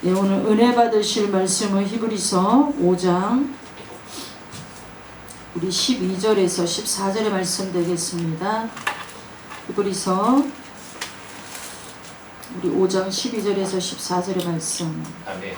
네, 오늘 은혜 받으실 말씀은 히브리서 5장 우리 12절에서 14절의 말씀 되겠습니다. 히브리서 우리 5장 12절에서 14절의 말씀. 아멘.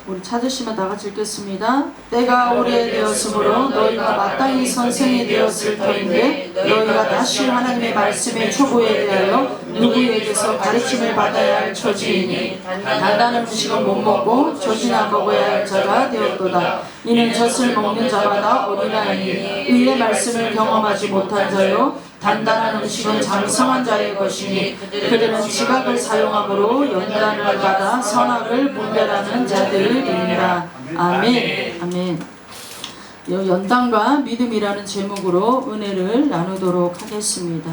우리 찾으시면 다 같이 읽겠습니다. 때가 오래되었으므로 너희가 마땅히 선생이 되었을 터인데 너희가 다시 하나님의 말씀의 초보에 대하여 누구에게서 가르침을 받아야 할 처지이니 단단한 음식은 못 먹고 젖이나 먹어야 할 자가 되었도다. 이는 젖을 먹는 자마다 어린아이니 의의 말씀을 경험하지 못한 자요 단단한 음식은 장성한 자의 것이니 그들은 지각을 사용함으로 연단을 받아 선악을 분별하는 자들이니라. 아멘. 아멘. 연단과 믿음이라는 제목으로 은혜를 나누도록 하겠습니다.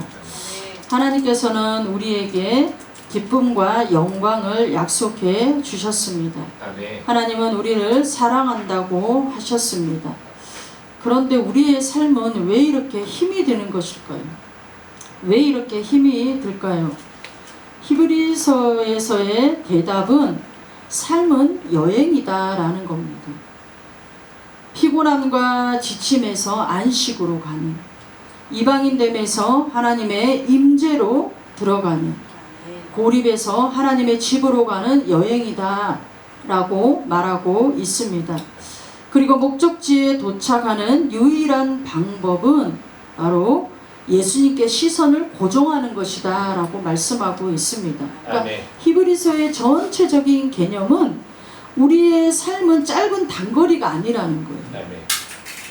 하나님께서는 우리에게 기쁨과 영광을 약속해 주셨습니다. 아멘. 하나님은 우리를 사랑한다고 하셨습니다. 그런데 우리의 삶은 왜 이렇게 힘이 드는 것일까요? 왜 이렇게 힘이 들까요? 히브리서에서의 대답은 삶은 여행이다라는 겁니다. 피곤함과 지침에서 안식으로 가는, 이방인됨에서 하나님의 임재로 들어가는, 고립에서 하나님의 집으로 가는 여행이다라고 말하고 있습니다. 그리고 목적지에 도착하는 유일한 방법은 바로 예수님께 시선을 고정하는 것이다 라고 말씀하고 있습니다. 그러니까 히브리서의 전체적인 개념은 우리의 삶은 짧은 단거리가 아니라는 거예요.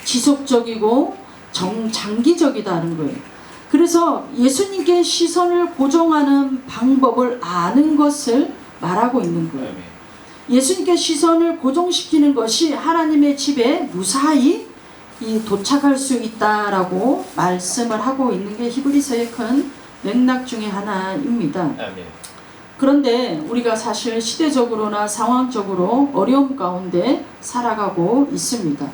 지속적이고 장기적이다는 거예요. 그래서 예수님께 시선을 고정하는 방법을 아는 것을 말하고 있는 거예요. 예수님께 시선을 고정시키는 것이 하나님의 집에 무사히 도착할 수 있다라고 말씀을 하고 있는 게 히브리서의 큰 맥락 중에 하나입니다. 그런데 우리가 사실 시대적으로나 상황적으로 어려움 가운데 살아가고 있습니다.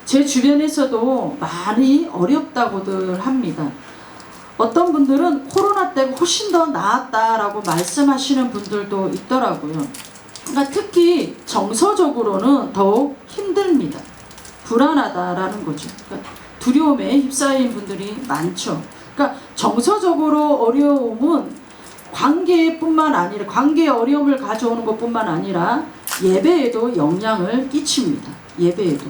제 주변에서도 많이 어렵다고들 합니다. 어떤 분들은 코로나 때 훨씬 더 나았다라고 말씀하시는 분들도 있더라고요. 그러니까 특히 정서적으로는 더욱 힘듭니다. 불안하다라는 거죠. 그러니까 두려움에 휩싸인 분들이 많죠. 그러니까 정서적으로 어려움은 관계뿐만 아니라 관계의 어려움을 가져오는 것뿐만 아니라 예배에도 영향을 끼칩니다. 예배에도.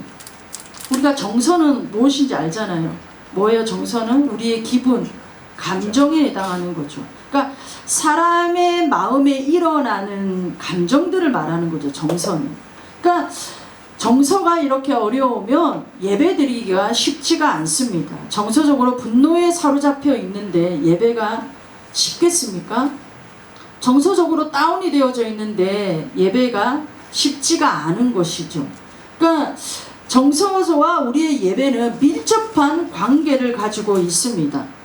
우리가 정서는 무엇인지 알잖아요. 뭐예요? 정서는 우리의 기분, 감정에 해당하는 거죠. 그러니까 사람의 마음에 일어나는 감정들을 말하는 거죠. 정서는. 그러니까 정서가 이렇게 어려우면 예배드리기가 쉽지가 않습니다. 정서적으로 분노에 사로잡혀 있는데 예배가 쉽겠습니까? 정서적으로 다운이 되어져 있는데 예배가 쉽지가 않은 것이죠. 그러니까 정서와 우리의 예배는 밀접한 관계를 가지고 있습니다.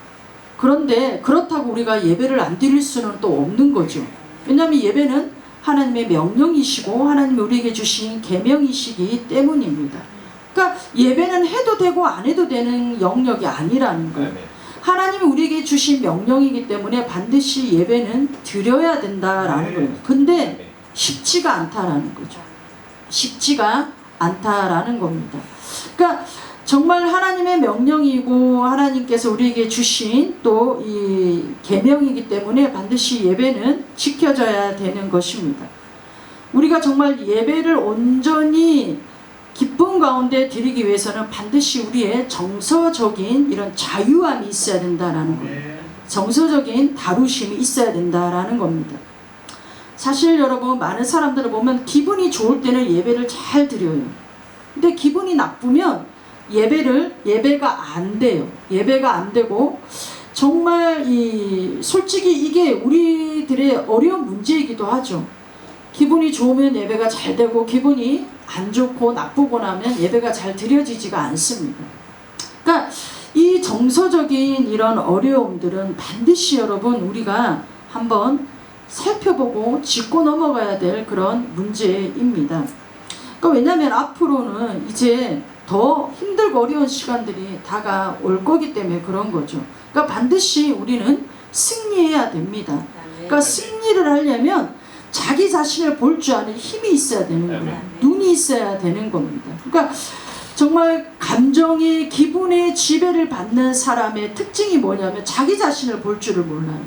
그런데 그렇다고 우리가 예배를 안 드릴 수는 또 없는 거죠. 왜냐하면 예배는 하나님의 명령이시고 하나님이 우리에게 주신 계명이시기 때문입니다. 그러니까 예배는 해도 되고 안 해도 되는 영역이 아니라는 거예요. 하나님이 우리에게 주신 명령이기 때문에 반드시 예배는 드려야 된다라는 거예요. 근데 쉽지가 않다라는 거죠. 쉽지가 않다라는 겁니다. 그러니까 정말 하나님의 명령이고 하나님께서 우리에게 주신 또 이 계명이기 때문에 반드시 예배는 지켜져야 되는 것입니다. 우리가 정말 예배를 온전히 기쁨 가운데 드리기 위해서는 반드시 우리의 정서적인 이런 자유함이 있어야 된다라는 겁니다. 정서적인 다루심이 있어야 된다라는 겁니다. 사실 여러분 많은 사람들을 보면 기분이 좋을 때는 예배를 잘 드려요. 근데 기분이 나쁘면 예배가 안 돼요. 예배가 안 되고 정말 솔직히 이게 우리들의 어려운 문제이기도 하죠. 기분이 좋으면 예배가 잘 되고 기분이 안 좋고 나쁘고 나면 예배가 잘 드려지지가 않습니다. 그러니까 이 정서적인 이런 어려움들은 반드시 여러분 우리가 한번 살펴보고 짚고 넘어가야 될 그런 문제입니다. 그러니까 왜냐하면 앞으로는 이제 더 힘들고 어려운 시간들이 다가올 거기 때문에 그런 거죠. 그러니까 반드시 우리는 승리해야 됩니다. 그러니까 승리를 하려면 자기 자신을 볼 줄 아는 힘이 있어야 되는 거예요. 눈이 있어야 되는 겁니다. 그러니까 정말 감정의 기분의 지배를 받는 사람의 특징이 뭐냐면 자기 자신을 볼 줄을 몰라요.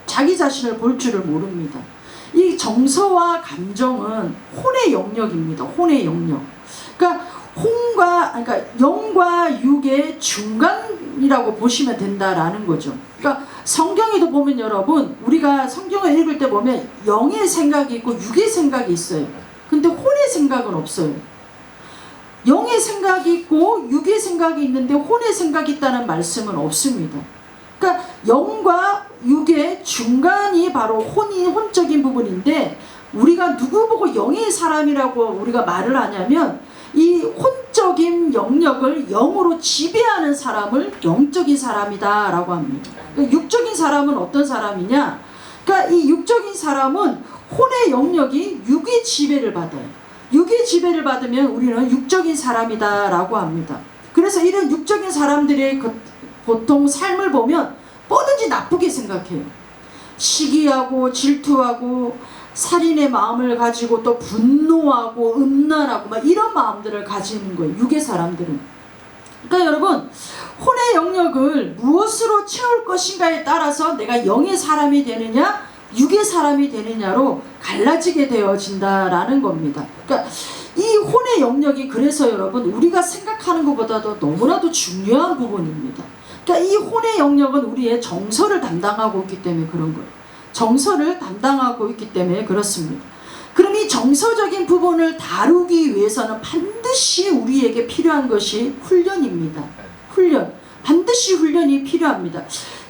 자기 자신을 볼 줄을 모릅니다. 이 정서와 감정은 혼의 영역입니다. 혼의 영역. 그러니까 그러니까 영과 육의 중간이라고 보시면 된다라는 거죠. 그러니까 성경에도 보면 여러분, 우리가 성경을 읽을 때 보면 영의 생각이 있고 육의 생각이 있어요. 근데 혼의 생각은 없어요. 영의 생각이 있고 육의 생각이 있는데 혼의 생각이 있다는 말씀은 없습니다. 그러니까 영과 육의 중간이 바로 혼적인 부분인데, 우리가 누구 보고 영의 사람이라고 우리가 말을 하냐면 이 혼적인 영역을 영으로 지배하는 사람을 영적인 사람이다 라고 합니다. 그러니까 육적인 사람은 어떤 사람이냐, 그러니까 이 육적인 사람은 혼의 영역이 육의 지배를 받아요. 육의 지배를 받으면 우리는 육적인 사람이다 라고 합니다. 그래서 이런 육적인 사람들의 보통 삶을 보면 뭐든지 나쁘게 생각해요. 시기하고 질투하고 살인의 마음을 가지고 또 분노하고 음란하고 막 이런 마음들을 가지는 거예요. 육의 사람들은. 그러니까 여러분, 혼의 영역을 무엇으로 채울 것인가에 따라서 내가 영의 사람이 되느냐 육의 사람이 되느냐로 갈라지게 되어진다라는 겁니다. 그러니까 이 혼의 영역이 그래서 여러분 우리가 생각하는 것보다도 너무나도 중요한 부분입니다. 그러니까 이 혼의 영역은 우리의 정서를 담당하고 있기 때문에 그런 거예요. 정서를 담당하고 있기 때문에 그렇습니다. 그럼 이 정서적인 부분을 다루기 위해서는 반드시 우리에게 필요한 것이 훈련입니다. 훈련. 반드시 훈련이 필요합니다.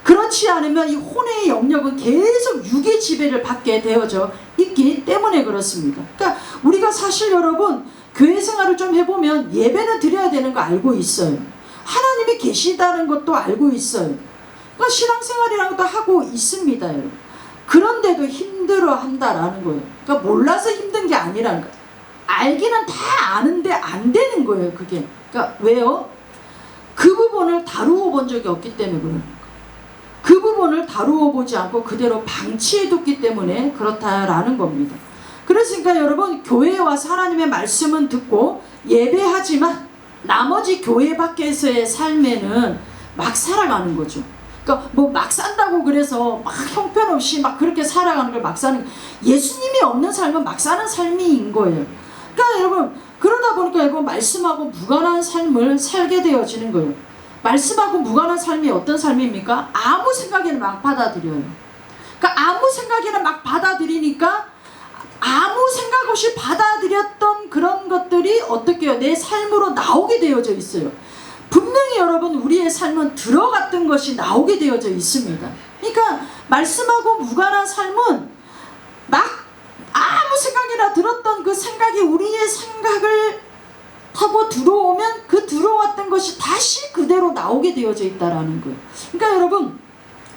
그렇지 않으면 이 혼의 영역은 계속 육의 지배를 받게 되어져 있기 때문에 그렇습니다. 그러니까 우리가 사실 여러분 교회 생활을 좀 해보면 예배는 드려야 되는 거 알고 있어요. 하나님이 계시다는 것도 알고 있어요. 그러니까 신앙생활이라는 것도 하고 있습니다. 여러분. 그런데도 힘들어 한다라는 거예요. 그러니까 몰라서 힘든 게 아니라는 거예요. 알기는 다 아는데 안 되는 거예요. 그게. 그러니까 왜요? 그 부분을 다루어 본 적이 없기 때문에 그런 거예요. 그 부분을 다루어 보지 않고 그대로 방치해뒀기 때문에 그렇다라는 겁니다. 그렇으니까 여러분 교회에 와서 하나님의 말씀은 듣고 예배하지만 나머지 교회 밖에서의 삶에는 막 살아가는 거죠. 그러니까 뭐 막 산다고 그래서 막 형편없이 막 그렇게 살아가는 걸 막 사는, 예수님이 없는 삶은 막 사는 삶인 거예요. 그러니까 여러분 그러다 보니까 여러분 말씀하고 무관한 삶을 살게 되어지는 거예요. 말씀하고 무관한 삶이 어떤 삶입니까? 아무 생각에는 막 받아들여요. 그러니까 아무 생각에는 막 받아들이니까 아무 생각 없이 받아들였던 그런 것들이 어떻게 해요? 내 삶으로 나오게 되어져 있어요. 분명히 여러분 우리의 삶은 들어갔던 것이 나오게 되어져 있습니다. 그러니까 말씀하고 무관한 삶은 막 아무 생각이나 들었던 그 생각이 우리의 생각을 하고 들어오면 그 들어왔던 것이 다시 그대로 나오게 되어져 있다라는 거예요. 그러니까 여러분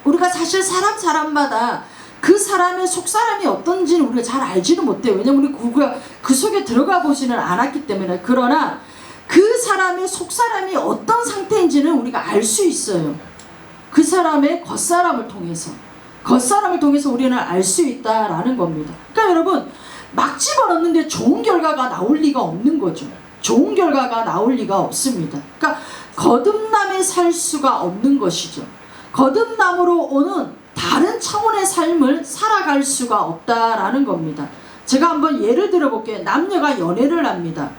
우리가 사실 사람마다 그 사람의 속사람이 어떤지는 우리가 잘 알지는 못해요. 왜냐면 우리가 그 속에 들어가 보지는 않았기 때문에. 그러나 그 사람의 속사람이 어떤 상태인지는 우리가 알 수 있어요. 그 사람의 겉사람을 통해서 우리는 알 수 있다라는 겁니다. 그러니까 여러분 막 집어넣는데 좋은 결과가 나올 리가 없는 거죠. 좋은 결과가 나올 리가 없습니다. 그러니까 거듭남에 살 수가 없는 것이죠. 거듭남으로 오는 다른 차원의 삶을 살아갈 수가 없다라는 겁니다. 제가 한번 예를 들어 볼게요. 남녀가 연애를 합니다.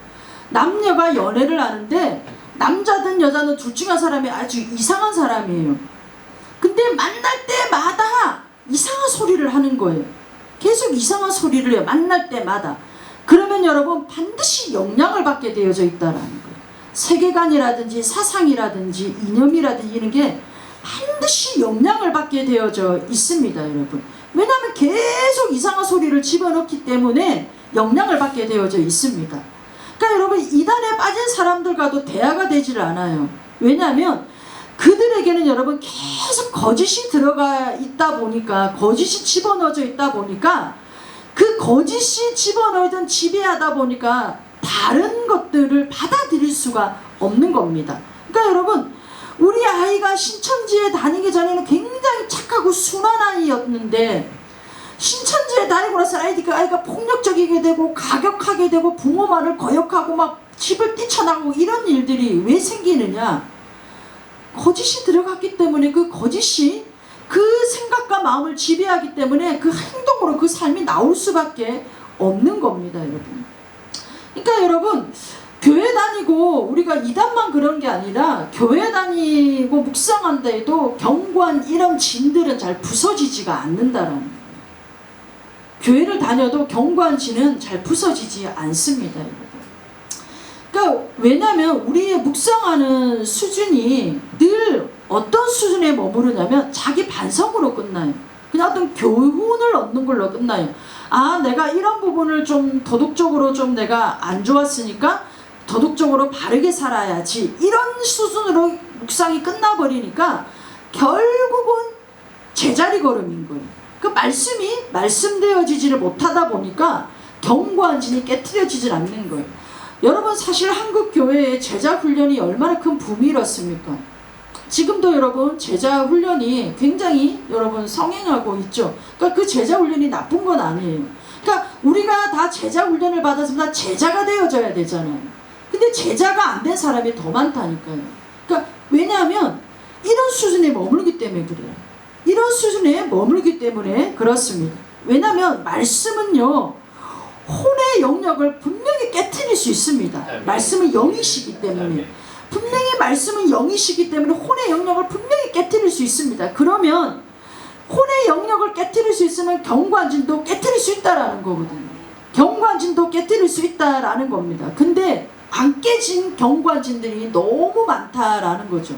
남녀가 연애를 하는데 남자든 여자든 둘 중에 한 사람이 아주 이상한 사람이에요. 근데 만날 때마다 이상한 소리를 하는 거예요. 계속 이상한 소리를 해요. 만날 때마다. 그러면 여러분 반드시 영향을 받게 되어져 있다는 거예요. 세계관이라든지 사상이라든지 이념이라든지 이런 게 반드시 영향을 받게 되어져 있습니다. 여러분. 왜냐하면 계속 이상한 소리를 집어넣기 때문에 영향을 받게 되어져 있습니다. 그러니까 여러분 이단에 빠진 사람들과도 대화가 되질 않아요. 왜냐하면 그들에게는 여러분 계속 거짓이 들어가 있다 보니까, 거짓이 집어넣어져 있다 보니까 그 거짓이 집어넣이든 지배하다 보니까 다른 것들을 받아들일 수가 없는 겁니다. 그러니까 여러분 우리 아이가 신천지에 다니기 전에는 굉장히 착하고 순한 아이였는데 신천지에 다니고 나서 아이가 폭력적이게 되고 가격하게 되고 부모 말을 거역하고 막 집을 뛰쳐나가고 이런 일들이 왜 생기느냐? 거짓이 들어갔기 때문에 그 거짓이 그 생각과 마음을 지배하기 때문에 그 행동으로 그 삶이 나올 수밖에 없는 겁니다, 여러분. 그러니까 여러분, 교회 다니고 우리가 이단만 그런 게 아니라 교회 다니고 묵상한다 해도 견고한 이런 진들은 잘 부서지지가 않는다라는 거예요. 교회를 다녀도 견고한 진은 잘 부서지지 않습니다, 여러분. 그러니까 왜냐하면 우리의 묵상하는 수준이 늘 어떤 수준에 머무르냐면 자기 반성으로 끝나요. 그냥 어떤 교훈을 얻는 걸로 끝나요. 아, 내가 이런 부분을 좀 도덕적으로 좀 내가 안 좋았으니까 도덕적으로 바르게 살아야지, 이런 수준으로 묵상이 끝나버리니까 결국은 제자리 걸음인 거예요. 그 말씀이 말씀되어지지를 못하다 보니까 견고한 진이 깨트려지질 않는 거예요. 여러분, 사실 한국 교회의 제자 훈련이 얼마나 큰 붐이 일었습니까? 지금도 여러분 제자 훈련이 굉장히 여러분 성행하고 있죠. 그러니까 그 제자 훈련이 나쁜 건 아니에요. 그러니까 우리가 다 제자 훈련을 받았으면 다 제자가 되어져야 되잖아요. 근데 제자가 안 된 사람이 더 많다니까요. 그러니까 왜냐하면 이런 수준에 머물기 때문에 그래요. 이런 수준에 머물기 때문에 그렇습니다. 왜냐하면 말씀은요, 혼의 영역을 분명히 깨트릴 수 있습니다. 말씀은 영이시기 때문에. 분명히 말씀은 영이시기 때문에 혼의 영역을 분명히 깨트릴 수 있습니다. 그러면 혼의 영역을 깨트릴 수 있으면 견고한 진도 깨트릴 수 있다라는 거거든요. 견고한 진도 깨트릴 수 있다라는 겁니다. 근데 안 깨진 견고한 진들이 너무 많다라는 거죠.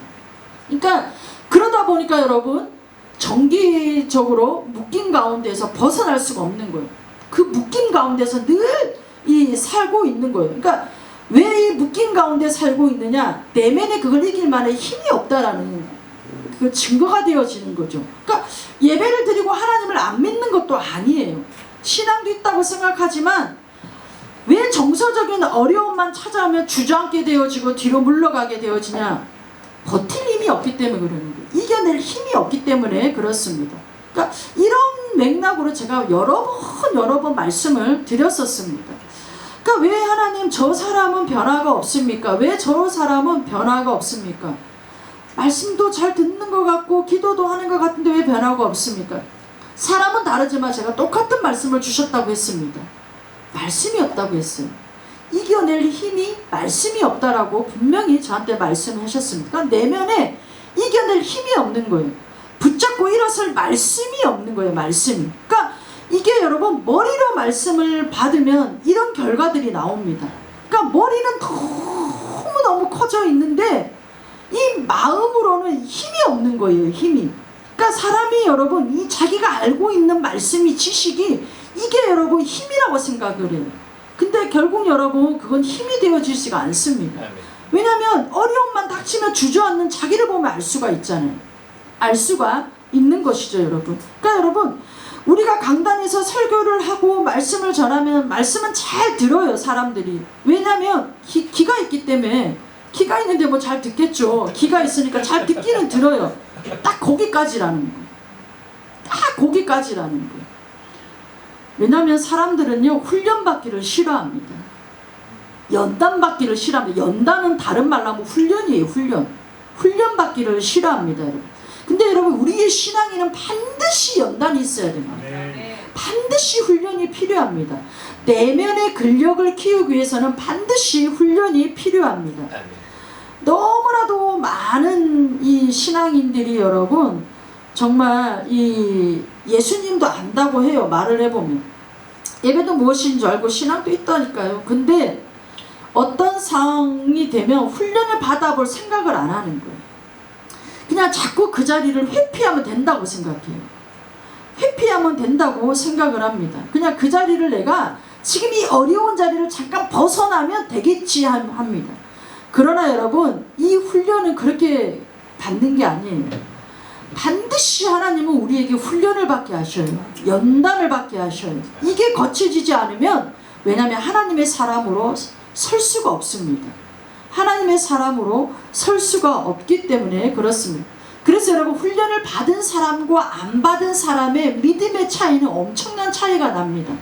그러니까 그러다 보니까 여러분 정기적으로 묶임 가운데서 벗어날 수가 없는 거예요. 그 묶임 가운데서 늘 이 살고 있는 거예요. 그러니까 왜 이 묶임 가운데 살고 있느냐? 내면에 그걸 이길 만한 힘이 없다라는 그 증거가 되어지는 거죠. 그러니까 예배를 드리고 하나님을 안 믿는 것도 아니에요. 신앙도 있다고 생각하지만 왜 정서적인 어려움만 찾아오면 주저앉게 되어지고 뒤로 물러가게 되어지냐? 버틸 힘이 없기 때문에 그러는 거예요. 이겨낼 힘이 없기 때문에 그렇습니다. 그러니까 이런 맥락으로 제가 여러 번 말씀을 드렸었습니다. 그러니까 왜 하나님 저 사람은 변화가 없습니까? 왜 저 사람은 변화가 없습니까? 말씀도 잘 듣는 것 같고 기도도 하는 것 같은데 왜 변화가 없습니까? 사람은 다르지만 제가 똑같은 말씀을 주셨다고 했습니다. 말씀이 없다고 했어요. 이겨낼 힘이 말씀이 없다라고 분명히 저한테 말씀하셨습니다. 그러니까 내면에 이겨낼 힘이 없는 거예요. 붙잡고 일어설 말씀이 없는 거예요. 말씀이. 그러니까 이게 여러분 머리로 말씀을 받으면 이런 결과들이 나옵니다. 그러니까 머리는 너무 커져 있는데 이 마음으로는 힘이 없는 거예요. 힘이. 그러니까 사람이 여러분 이 자기가 알고 있는 말씀이 지식이 이게 여러분 힘이라고 생각을 해요. 근데 결국 여러분 그건 힘이 되어지지가 않습니다. 왜냐하면 어려움만 닥치면 주저앉는 자기를 보면 알 수가 있잖아요. 알 수가 있는 것이죠, 여러분. 그러니까 여러분 우리가 강단에서 설교를 하고 말씀을 전하면 말씀은 잘 들어요, 사람들이. 왜냐하면 기가 있기 때문에. 기가 있는데 뭐 잘 듣겠죠. 기가 있으니까 잘 듣기는 들어요. 딱 거기까지라는 거예요. 딱 거기까지라는 거예요. 왜냐하면 사람들은요 훈련받기를 싫어합니다. 연단받기를 싫어합니다. 연단은 다른 말로 하면 훈련이에요. 훈련받기를 싫어합니다, 여러분. 근데 여러분 우리의 신앙에는 반드시 연단이 있어야 됩니다. 반드시 훈련이 필요합니다. 내면의 근력을 키우기 위해서는 반드시 훈련이 필요합니다. 너무나도 많은 이 신앙인들이 여러분 정말 이 예수님도 안다고 해요. 말을 해보면 예배도 무엇인 줄 알고 신앙도 있다니까요. 근데 어떤 상황이 되면 훈련을 받아볼 생각을 안 하는 거예요. 그냥 자꾸 그 자리를 회피하면 된다고 생각해요. 회피하면 된다고 생각을 합니다. 그냥 그 자리를 내가 지금 이 어려운 자리를 잠깐 벗어나면 되겠지 합니다. 그러나 여러분 이 훈련은 그렇게 받는 게 아니에요. 반드시 하나님은 우리에게 훈련을 받게 하셔요. 연단을 받게 하셔요. 이게 거쳐지지 않으면 왜냐하면 하나님의 사람으로 설 수가 없습니다. 하나님의 사람으로 설 수가 없기 때문에 그렇습니다. 그래서 여러분 훈련을 받은 사람과 안 받은 사람의 믿음의 차이는 엄청난 차이가 납니다.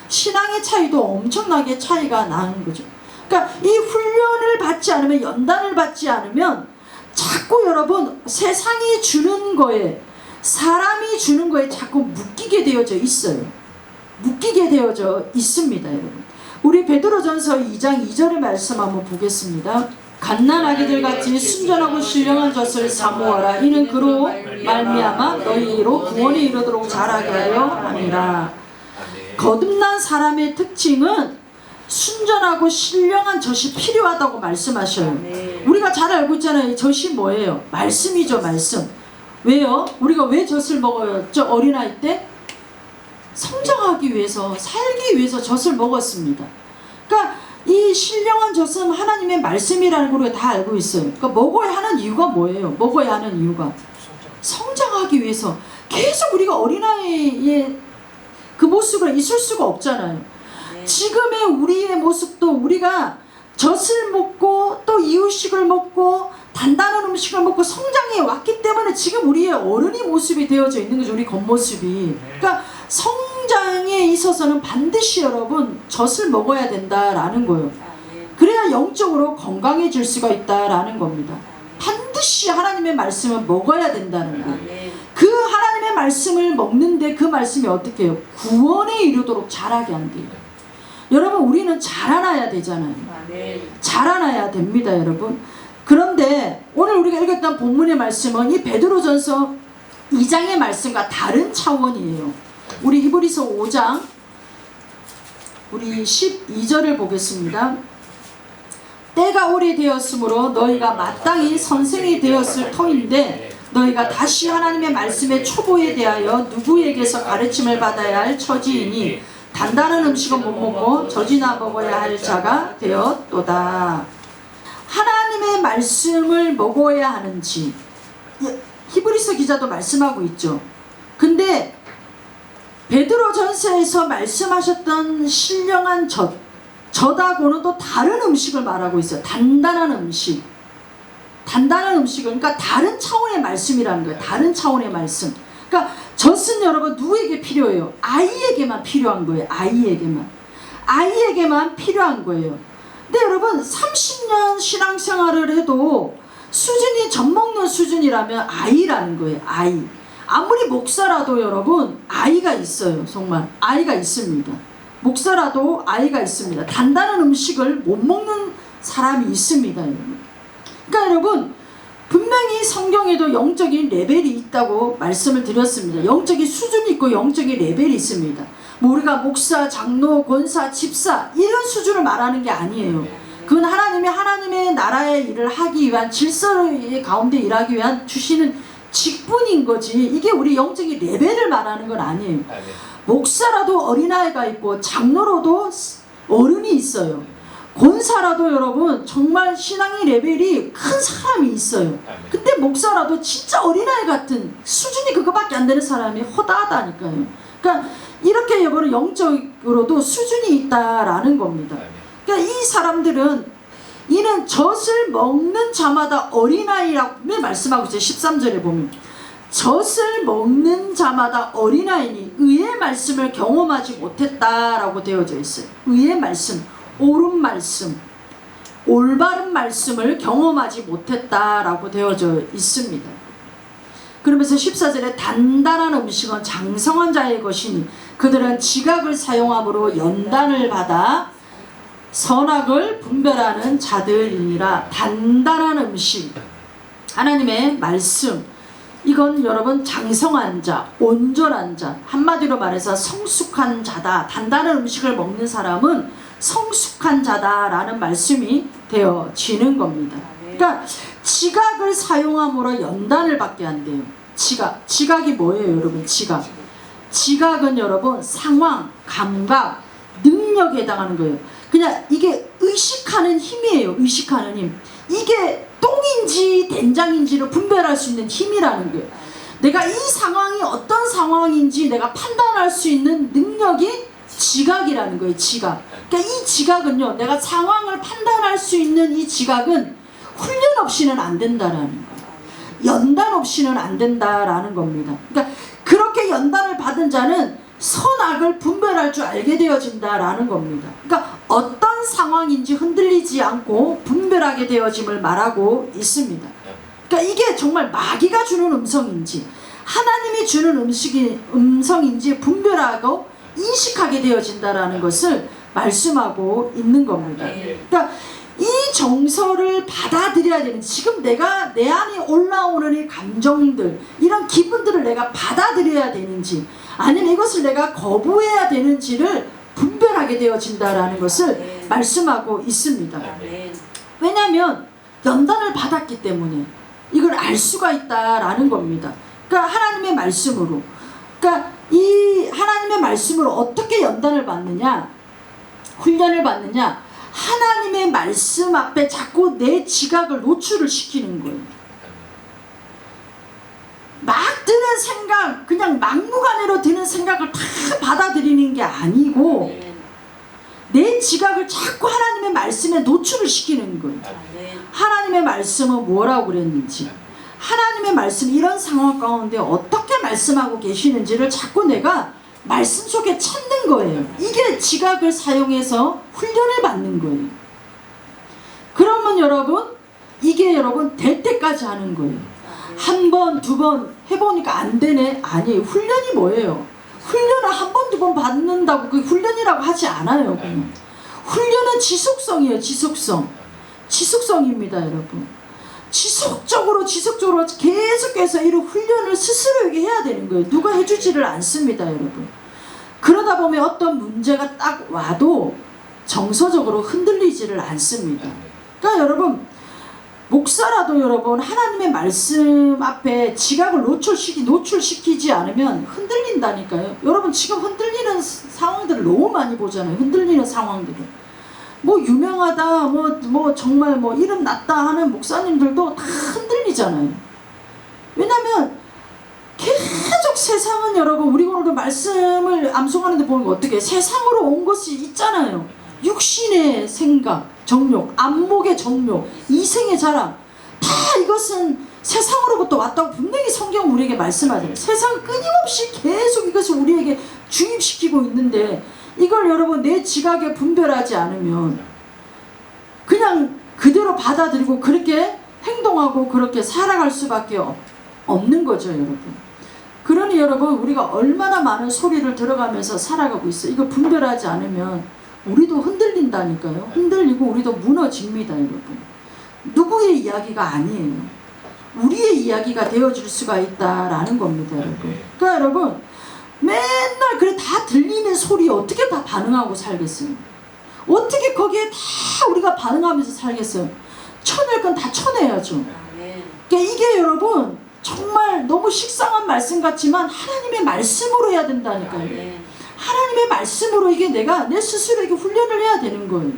신앙의 차이도 엄청나게 차이가 나는 거죠. 그러니까 이 훈련을 받지 않으면, 연단을 받지 않으면 자꾸 여러분 세상이 주는 거에, 사람이 주는 거에 자꾸 묶이게 되어져 있어요. 묶이게 되어져 있습니다. 여러분, 우리 베드로전서 2장 2절의 말씀 한번 보겠습니다. 갓난아기들 같이 순전하고 신령한 젖을 사모하라. 이는 그로 말미암아 너희로 구원에 이르도록 자라게 하여 함이라. 거듭난 사람의 특징은 순전하고 신령한 젖이 필요하다고 말씀하셔요. 우리가 잘 알고 있잖아요. 젖이 뭐예요? 말씀이죠. 말씀. 왜요? 우리가 왜 젖을 먹어요? 저 어린아이 때? 성장하기 위해서, 살기 위해서 젖을 먹었습니다. 그러니까 이 신령한 젖은 하나님의 말씀이라는 걸 우리가 다 알고 있어요. 그러니까 먹어야 하는 이유가 뭐예요? 먹어야 하는 이유가 성장하기 위해서. 계속 우리가 어린아이의 그 모습을 있을 수가 없잖아요. 지금의 우리의 모습도 우리가 젖을 먹고 또 이유식을 먹고 단단한 음식을 먹고 성장해 왔기 때문에 지금 우리의 어른이 모습이 되어져 있는 거죠. 우리 겉모습이. 그러니까 성장에 있어서는 반드시 여러분 젖을 먹어야 된다라는 거예요. 그래야 영적으로 건강해질 수가 있다라는 겁니다. 반드시 하나님의 말씀을 먹어야 된다는 거예요. 그 하나님의 말씀을 먹는데 그 말씀이 어떻게 해요? 구원에 이르도록 자라게 한대요. 여러분, 우리는 자라나야 되잖아요. 자라나야 됩니다, 여러분. 그런데 오늘 우리가 읽었던 본문의 말씀은 이 베드로전서 2장의 말씀과 다른 차원이에요. 우리 히브리서 5장 우리 12절을 보겠습니다. 때가 오래되었으므로 너희가 마땅히 선생이 되었을 터인데 너희가 다시 하나님의 말씀의 초보에 대하여 누구에게서 가르침을 받아야 할 처지이니 단단한 음식은 못 먹고 젖이나 먹어야 할 자가 되었도다. 하나님의 말씀을 먹어야 하는지 히브리서 기자도 말씀하고 있죠. 근데 베드로전서에서 말씀하셨던 신령한 젖하고는 또 다른 음식을 말하고 있어요. 단단한 음식. 단단한 음식은 그러니까 다른 차원의 말씀이라는 거예요. 다른 차원의 말씀. 그러니까 젖은 여러분 누구에게 필요해요? 아이에게만 필요한 거예요. 아이에게만 필요한 거예요. 근데 여러분 30년 신앙생활을 해도 수준이 젖 먹는 수준이라면 아이라는 거예요. 아이. 아무리 목사라도 여러분 아이가 있어요. 정말 아이가 있습니다. 목사라도 아이가 있습니다. 단단한 음식을 못 먹는 사람이 있습니다. 여러분. 그러니까 여러분 분명히 성경에도 영적인 레벨이 있다고 말씀을 드렸습니다. 영적인 수준이 있고 영적인 레벨이 있습니다. 뭐 우리가 목사, 장로, 권사, 집사 이런 수준을 말하는 게 아니에요. 그건 하나님의 나라의 일을 하기 위한 질서의 가운데 일하기 위한 주시는 직분인 거지. 이게 우리 영적인 레벨을 말하는 건 아니에요. 목사라도 어린아이가 있고 장로로도 어른이 있어요. 권사라도 여러분 정말 신앙의 레벨이 큰 사람이 있어요. 근데 목사라도 진짜 어린아이 같은 수준이 그거밖에 안 되는 사람이 허다하다니까요. 그러니까 이렇게 여러분 영적으로도 수준이 있다라는 겁니다. 그러니까 이 사람들은 이는 젖을 먹는 자마다 어린아이라고 말씀하고 있어요. 13절에 보면 젖을 먹는 자마다 어린아이니 의의 말씀을 경험하지 못했다라고 되어져 있어요. 의의 말씀, 옳은 말씀, 올바른 말씀을 경험하지 못했다라고 되어져 있습니다. 그러면서 14절에 단단한 음식은 장성한 자의 것이니 그들은 지각을 사용함으로 연단을 받아 선악을 분별하는 자들이니라. 단단한 음식, 하나님의 말씀, 이건 여러분 장성한 자, 온전한 자, 한마디로 말해서 성숙한 자다. 단단한 음식을 먹는 사람은 성숙한 자다라는 말씀이 되어지는 겁니다. 그러니까 지각을 사용함으로 연단을 받게 한대요. 지각이 뭐예요, 여러분? 지각은 여러분 상황, 감각, 능력에 해당하는 거예요. 그냥 이게 의식하는 힘이에요. 의식하는 힘. 이게 똥인지 된장인지를 분별할 수 있는 힘이라는 거예요. 내가 이 상황이 어떤 상황인지 내가 판단할 수 있는 능력이 지각이라는 거예요. 지각. 그러니까 이 지각은요, 내가 상황을 판단할 수 있는 이 지각은 훈련 없이는 안 된다라는 거예요. 연단 없이는 안 된다라는 겁니다. 그러니까 그렇게 연단을 받은 자는 선악을 분별할 줄 알게 되어진다라는 겁니다. 그러니까 어떤 상황인지 흔들리지 않고 분별하게 되어짐을 말하고 있습니다. 그러니까 이게 정말 마귀가 주는 음성인지 하나님이 주는 음성인지 분별하고 인식하게 되어진다라는 것을 말씀하고 있는 겁니다. 그러니까 이 정서를 받아들여야 되는, 지금 내가 내 안에 올라오는 이 감정들, 이런 기분들을 내가 받아들여야 되는지 아니면 이것을 내가 거부해야 되는지를 분별하게 되어진다라는 것을 말씀하고 있습니다. 왜냐하면 연단을 받았기 때문에 이걸 알 수가 있다라는 겁니다. 그러니까 하나님의 말씀으로, 그러니까 이 하나님의 말씀으로 어떻게 연단을 받느냐, 훈련을 받느냐, 하나님의 말씀 앞에 자꾸 내 지각을 노출을 시키는 거예요. 막 드는 생각, 그냥 막무가내로 드는 생각을 다 받아들이는 게 아니고 내 지각을 자꾸 하나님의 말씀에 노출을 시키는 거예요. 하나님의 말씀은 뭐라고 그랬는지, 하나님의 말씀 이런 상황 가운데 어떻게 말씀하고 계시는지를 자꾸 내가 말씀 속에 찾는 거예요. 이게 지각을 사용해서 훈련을 받는 거예요. 그러면 여러분, 이게 여러분 될 때까지 하는 거예요. 한 번, 두 번 해보니까 안 되네? 아니에요. 훈련이 뭐예요? 훈련을 한 번, 두 번 받는다고 그게 훈련이라고 하지 않아요. 그냥. 훈련은 지속성이에요. 지속성입니다, 여러분. 지속적으로 계속해서 이런 훈련을 스스로에게 해야 되는 거예요. 누가 해주지를 않습니다, 여러분. 그러다 보면 어떤 문제가 딱 와도 정서적으로 흔들리지를 않습니다. 그러니까 여러분, 목사라도 여러분 하나님의 말씀 앞에 지각을 노출시키지 않으면 흔들린다니까요. 여러분 지금 흔들리는 상황들을 너무 많이 보잖아요. 흔들리는 상황들을. 뭐 유명하다, 뭐 정말 뭐 이름 났다 하는 목사님들도 다 흔들리잖아요. 왜냐면 계속 세상은 여러분, 우리 오늘도 말씀을 암송하는데 보면 어떻게 세상으로 온 것이 있잖아요. 육신의 생각, 정욕, 안목의 정욕, 이생의 자랑, 다 이것은 세상으로부터 왔다고 분명히 성경 우리에게 말씀하잖아요. 세상은 끊임없이 계속 이것을 우리에게 주입시키고 있는데 이걸 여러분 내 지각에 분별하지 않으면 그냥 그대로 받아들이고 그렇게 행동하고 그렇게 살아갈 수밖에 없는 거죠, 여러분. 그러니 여러분, 우리가 얼마나 많은 소리를 들어가면서 살아가고 있어요. 이거 분별하지 않으면 우리도 흔들린다니까요. 흔들리고 우리도 무너집니다, 여러분. 누구의 이야기가 아니에요. 우리의 이야기가 되어줄 수가 있다라는 겁니다, 여러분. 그러니까 여러분, 맨날 그래 다 들리는 소리에 어떻게 다 반응하고 살겠어요? 어떻게 거기에 다 우리가 반응하면서 살겠어요? 쳐낼 건 다 쳐내야죠. 그러니까 이게 여러분 정말 너무 식상한 말씀 같지만 하나님의 말씀으로 해야 된다니까요. 하나님의 말씀으로 이게 내가 내 스스로에게 훈련을 해야 되는 거예요.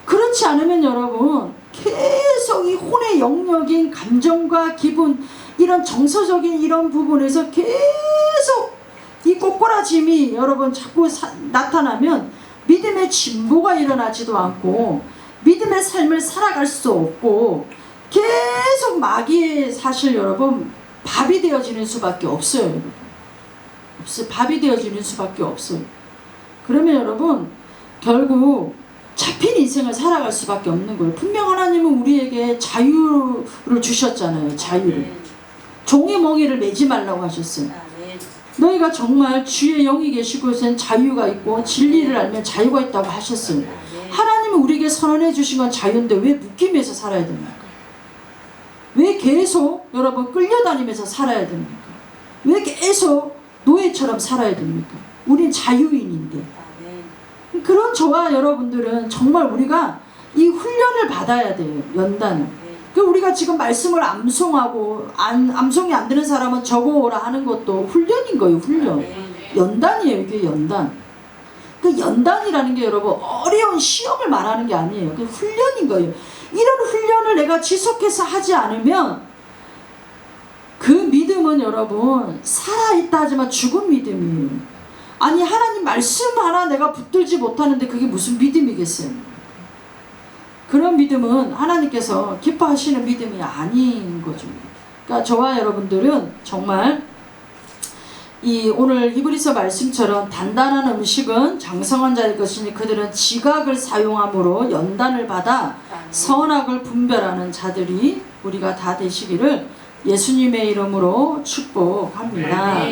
그렇지 않으면 여러분 계속 이 혼의 영역인 감정과 기분, 이런 정서적인 이런 부분에서 계속 이 꼬꾸라짐이 여러분 자꾸 나타나면 믿음의 진보가 일어나지도 않고 믿음의 삶을 살아갈 수 없고 계속 마귀의 사실 여러분 밥이 되어지는 수밖에 없어요, 여러분. 밥이 되어지는 수밖에 없어요. 그러면 여러분 결국 잡힌 인생을 살아갈 수밖에 없는 거예요. 분명 하나님은 우리에게 자유를 주셨잖아요. 자유를. 종의 멍에를 매지 말라고 하셨어요. 너희가 정말 주의 영이 계시고 곳엔 자유가 있고 진리를 알면 자유가 있다고 하셨어요. 하나님은 우리에게 선언해 주신 건 자유인데 왜 묶임에서 살아야 됩니까? 왜 계속 여러분 끌려다니면서 살아야 됩니까? 왜 계속 노예처럼 살아야 됩니까? 우린 자유인인데. 그런 저와 여러분들은 정말 우리가 이 훈련을 받아야 돼요. 연단을. 우리가 지금 말씀을 암송하고 암송이 안 되는 사람은 적어오라 하는 것도 훈련인 거예요. 훈련. 연단이에요. 이게 연단. 그 연단이라는 게 여러분 어려운 시험을 말하는 게 아니에요. 그 훈련인 거예요. 이런 훈련을 내가 지속해서 하지 않으면 그 믿음은 여러분 살아있다 하지만 죽은 믿음이에요. 아니 하나님 말씀 하나 내가 붙들지 못하는데 그게 무슨 믿음이겠어요? 그런 믿음은 하나님께서 기뻐하시는 믿음이 아닌 거죠. 그러니까 저와 여러분들은 정말 이 오늘 히브리서 말씀처럼 단단한 음식은 장성한 자의 것이니 그들은 지각을 사용함으로 연단을 받아 선악을 분별하는 자들이 우리가 다 되시기를 예수님의 이름으로 축복합니다.